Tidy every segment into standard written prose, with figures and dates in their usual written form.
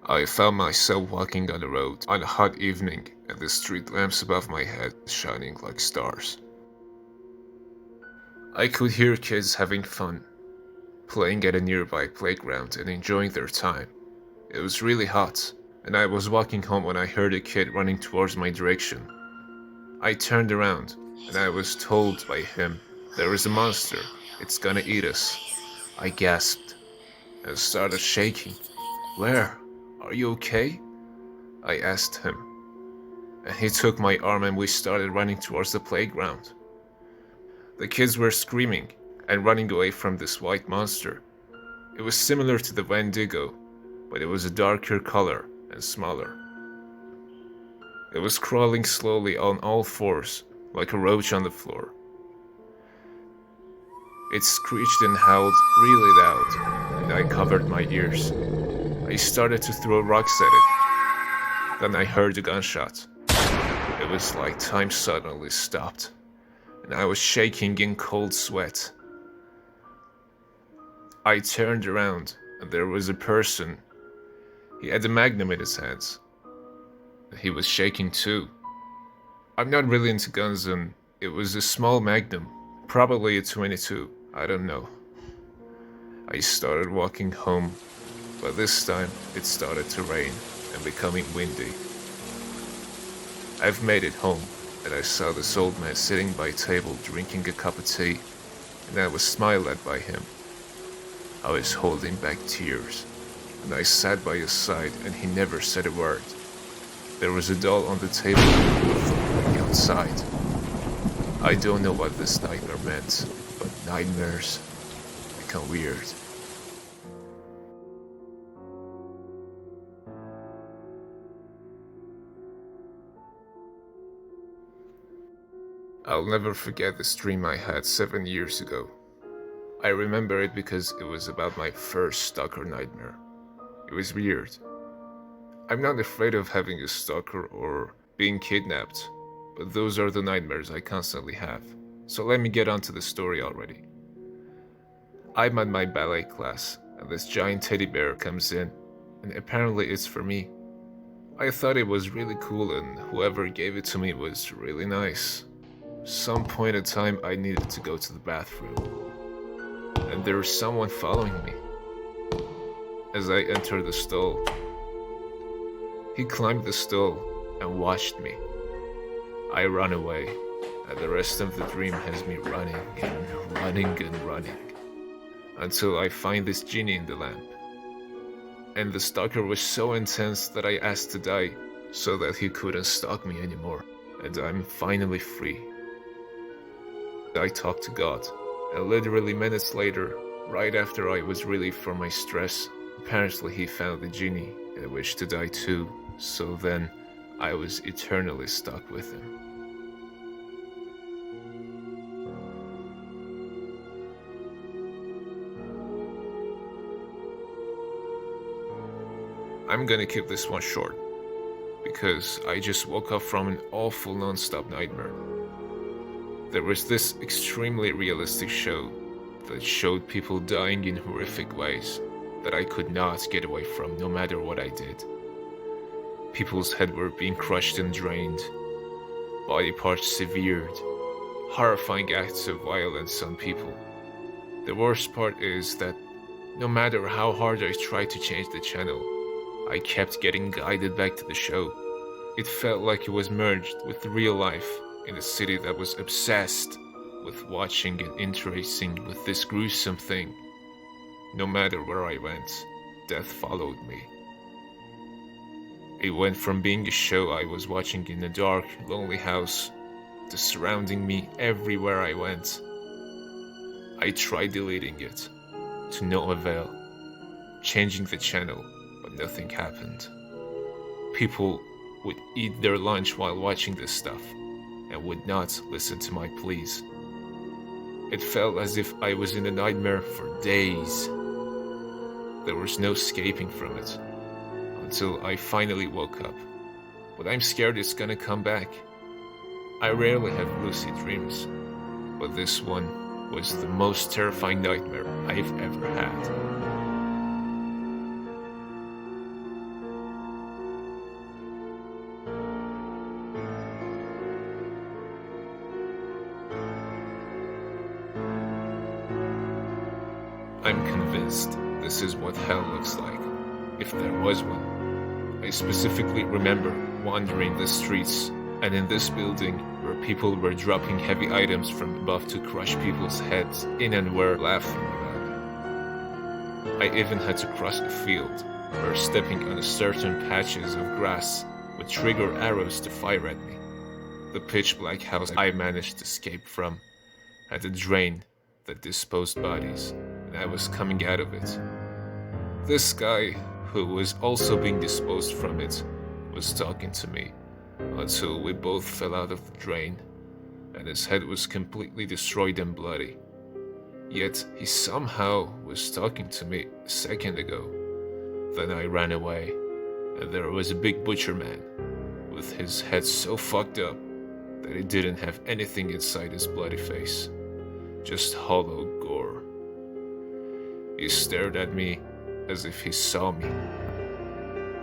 I found myself walking on the road on a hot evening and the street lamps above my head shining like stars. I could hear kids having fun, playing at a nearby playground and enjoying their time. It was really hot, and I was walking home when I heard a kid running towards my direction. I turned around, and I was told by him, "There is a monster, it's gonna eat us." I gasped and started shaking. "Where? Are you okay?" I asked him, and he took my arm and we started running towards the playground. The kids were screaming and running away from this white monster. It was similar to the Wendigo, but it was a darker color and smaller. It was crawling slowly on all fours, like a roach on the floor. It screeched and howled really loud, and I covered my ears. I started to throw rocks at it. Then I heard a gunshot. It was like time suddenly stopped, and I was shaking in cold sweat. I turned around, and there was a person. He had a magnum in his hands. He was shaking too. I'm not really into guns, and it was a small magnum, probably a 22, I don't know. I started walking home, but this time it started to rain and becoming windy. I've made it home, and I saw this old man sitting by a table drinking a cup of tea, and I was smiled at by him. I was holding back tears, and I sat by his side and he never said a word. There was a doll on the table from outside. I don't know what this nightmare meant, but nightmares become weird. I'll never forget this dream I had 7 years ago. I remember it because it was about my first stalker nightmare. It was weird. I'm not afraid of having a stalker or being kidnapped, but those are the nightmares I constantly have. So let me get on to the story already. I'm at my ballet class, and this giant teddy bear comes in, and apparently it's for me. I thought it was really cool, and whoever gave it to me was really nice. Some point in time I needed to go to the bathroom, and there was someone following me. As I entered the stall, he climbed the stool and watched me. I ran away, and the rest of the dream has me running and running and running until I find this genie in the lamp. And the stalker was so intense that I asked to die so that he couldn't stalk me anymore, and I'm finally free. I talked to God, and literally minutes later, right after I was relieved from my stress, apparently he found the genie and wished to die too, so then I was eternally stuck with him. I'm gonna keep this one short, because I just woke up from an awful non-stop nightmare. There was this extremely realistic show that showed people dying in horrific ways that I could not get away from no matter what I did. People's heads were being crushed and drained, body parts severed, horrifying acts of violence on people. The worst part is that no matter how hard I tried to change the channel, I kept getting guided back to the show. It felt like it was merged with real life in a city that was obsessed with watching and interacting with this gruesome thing. No matter where I went, death followed me. It went from being a show I was watching in a dark, lonely house to surrounding me everywhere I went. I tried deleting it, to no avail, changing the channel, but nothing happened. People would eat their lunch while watching this stuff, and would not listen to my pleas. It felt as if I was in a nightmare for days. There was no escaping from it, until I finally woke up. But I'm scared it's gonna come back. I rarely have lucid dreams, but this one was the most terrifying nightmare I've ever had. I'm convinced this is what hell looks like, if there was one. I specifically remember wandering the streets, and in this building where people were dropping heavy items from above to crush people's heads in and were laughing about it. I even had to cross a field where stepping on certain patches of grass would trigger arrows to fire at me. The pitch black house I managed to escape from had a drain that disposed bodies, and I was coming out of it. This guy, who was also being disposed from it, was talking to me until we both fell out of the drain, and his head was completely destroyed and bloody. Yet he somehow was talking to me a second ago. Then I ran away, and there was a big butcher man with his head so fucked up that it didn't have anything inside his bloody face, just hollow gore. He stared at me as if he saw me,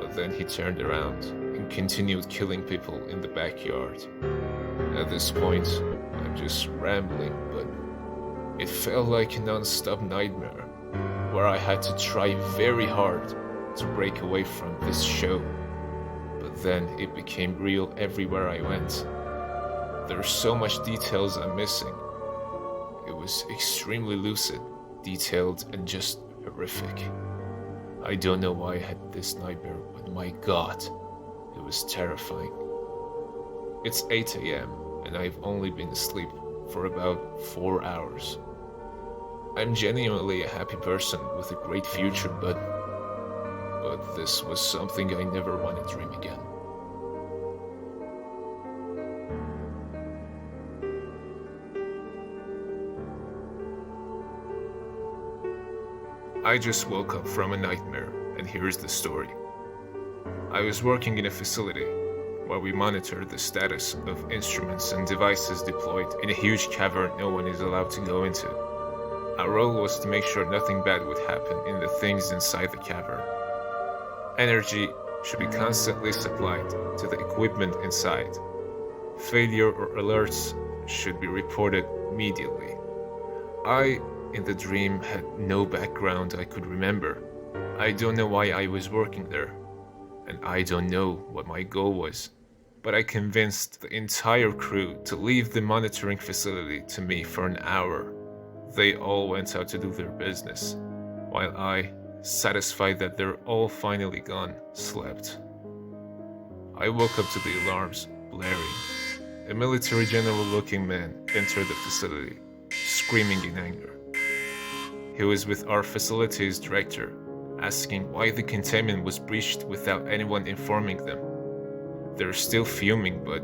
but then he turned around and continued killing people in the backyard. At this point, I'm just rambling, but it felt like a non-stop nightmare where I had to try very hard to break away from this show. But then it became real everywhere I went. There's so much details I'm missing. It was extremely lucid, detailed, and just horrific. I don't know why I had this nightmare, but my god, it was terrifying. It's 8 a.m. and I've only been asleep for about 4 hours. I'm genuinely a happy person with a great future, but this was something I never want to dream again. I just woke up from a nightmare, and here's the story. I was working in a facility where we monitored the status of instruments and devices deployed in a huge cavern no one is allowed to go into. Our role was to make sure nothing bad would happen in the things inside the cavern. Energy should be constantly supplied to the equipment inside. Failure or alerts should be reported immediately. I, in the dream, had no background I could remember. I don't know why I was working there, and I don't know what my goal was, but I convinced the entire crew to leave the monitoring facility to me for an hour. They all went out to do their business, while I, satisfied that they're all finally gone, slept. I woke up to the alarms blaring. A military general-looking man entered the facility, screaming in anger. He was with our facilities director, asking why the containment was breached without anyone informing them. They're still fuming, but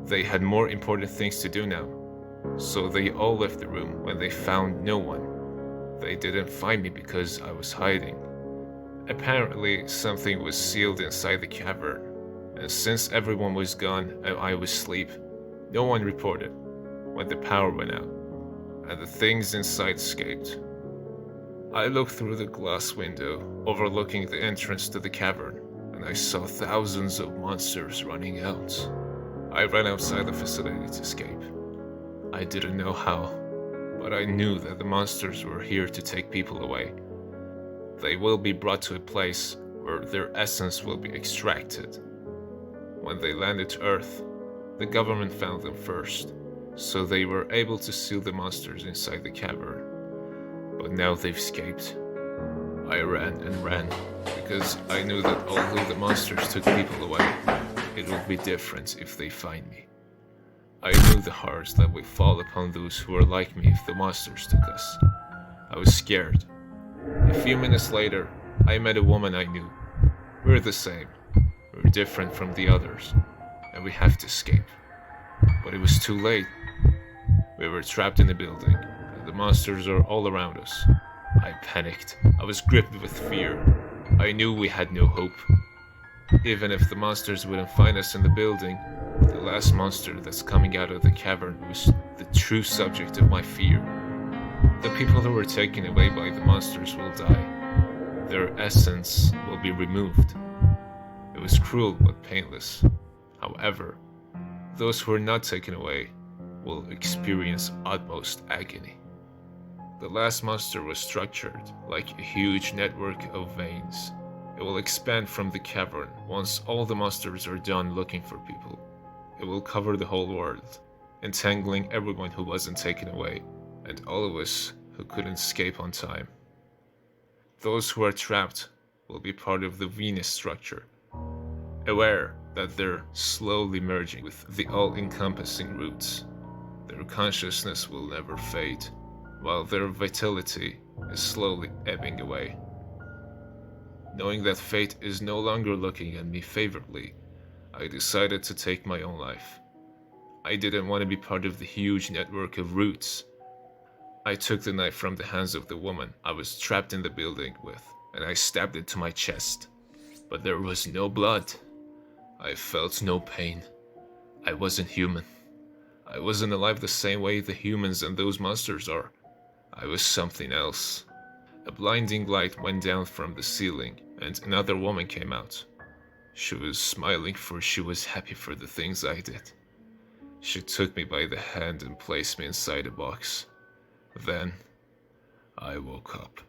they had more important things to do now. So they all left the room when they found no one. They didn't find me because I was hiding. Apparently, something was sealed inside the cavern, and since everyone was gone and I was asleep, no one reported when the power went out, and the things inside escaped. I looked through the glass window overlooking the entrance to the cavern, and I saw thousands of monsters running out. I ran outside the facility to escape. I didn't know how, but I knew that the monsters were here to take people away. They will be brought to a place where their essence will be extracted. When they landed to Earth, the government found them first, so they were able to seal the monsters inside the cavern. But now they've escaped. I ran and ran, because I knew that although the monsters took people away, it would be different if they find me. I knew the horrors that would fall upon those who were like me if the monsters took us. I was scared. A few minutes later, I met a woman I knew. We're the same. We're different from the others, and we have to escape. But it was too late. We were trapped in a building, and the monsters are all around us. I panicked. I was gripped with fear. I knew we had no hope. Even if the monsters wouldn't find us in the building, the last monster that's coming out of the cavern was the true subject of my fear. The people who were taken away by the monsters will die. Their essence will be removed. It was cruel but painless. However, those who are not taken away will experience utmost agony. The last monster was structured like a huge network of veins. It will expand from the cavern once all the monsters are done looking for people. It will cover the whole world, entangling everyone who wasn't taken away, and all of us who couldn't escape on time. Those who are trapped will be part of the Venus structure, aware that they're slowly merging with the all-encompassing roots. Their consciousness will never fade, while their vitality is slowly ebbing away. Knowing that fate is no longer looking at me favorably, I decided to take my own life. I didn't want to be part of the huge network of roots. I took the knife from the hands of the woman I was trapped in the building with, and I stabbed it to my chest. But there was no blood. I felt no pain. I wasn't human. I wasn't alive the same way the humans and those monsters are. I was something else. A blinding light went down from the ceiling, and another woman came out. She was smiling, for she was happy for the things I did. She took me by the hand and placed me inside a box. Then, I woke up.